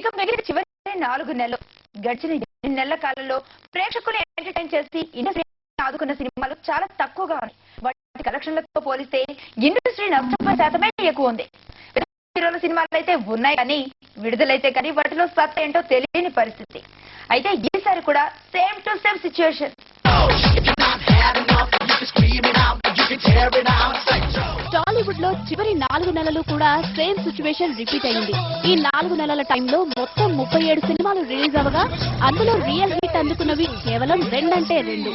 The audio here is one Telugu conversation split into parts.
ఇక మిగిలిన చివరి 4 నెలలు గడిచిన 8 నెలల కాలంలో ప్రేక్షకులు ఎంటర్టైన్ చేసి ఇండస్ట్రీ ఆదుకున్న సినిమాలు చాలా తక్కువగా ఉన్నాయి. వాటి కలెక్షన్లతో పోలిస్తే ఇండస్ట్రీ నష్టపోయే శాతమే ఎక్కువ ఉంది. హీరోల సినిమాలు అయితే ఉన్నాయి కానీ విడుదలైతే కానీ వాటిలో సత్తా ఏంటో తెలియని పరిస్థితి. అయితే ఈసారి కూడా same to same situation. Tollywood లో చివరి 4 నెలలు కూడా సేమ్ సిచ్యువేషన్ రిపీట్ అయింది. ఈ 4 నెలల టైంలో మొత్తం 37 సినిమాలు రిలీజ్ అవగా అందులో రియల్ హిట్ అందుకున్నవి కేవలం 2 అంటే 2.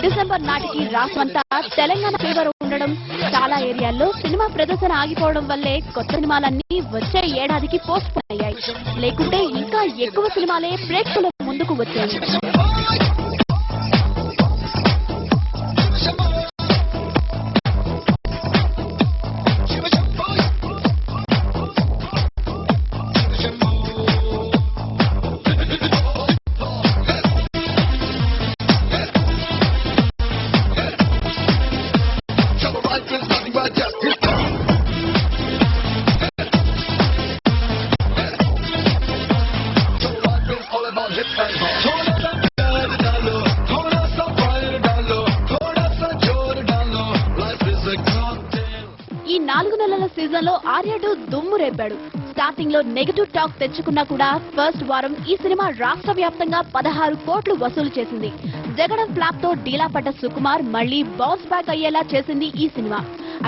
డిసెంబర్ నాటికి రాష్ట్రమంతా తెలంగాణ ఫీవర్ ఉండడం, చాలా ఏరియాల్లో సినిమా ప్రదర్శన ఆగిపోవడం వల్లే కొత్త సినిమాలన్నీ వచ్చే ఏడాదికి పోస్ట్ పోన్ అయ్యాయి. లేకుంటే ఇంకా ఎక్కువ సినిమాలే ప్రేక్షకుల ముందుకు వచ్చాయి. ఈ 4 నెలల సీజన్ లో ఆర్యడు దుమ్ము రేపాడు. స్టార్టింగ్ లో నెగటివ్ టాక్ తెచ్చుకున్నా కూడా ఫస్ట్ వారం ఈ సినిమా రాష్ట్ర వ్యాప్తంగా 16 కోట్లు వసూలు చేసింది. జగడం ఫ్లాప్ తో డీలా పడ్డ సుకుమార్ మళ్లీ బౌన్స్ బ్యాక్ అయ్యేలా చేసింది ఈ సినిమా.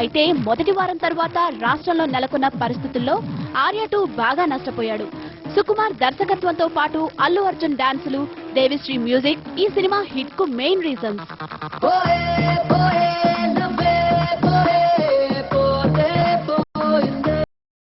అయితే మొదటి వారం తర్వాత రాష్ట్రంలో నెలకొన్న పరిస్థితుల్లో ఆర్య2 బాగా నష్టపోయాడు. సుకుమార్ దర్శకత్వంతో పాటు అల్లు అర్జున్ డాన్సులు, దేవిశ్రీ మ్యూజిక్ ఈ సినిమా హిట్ కు మెయిన్ రీజన్స్.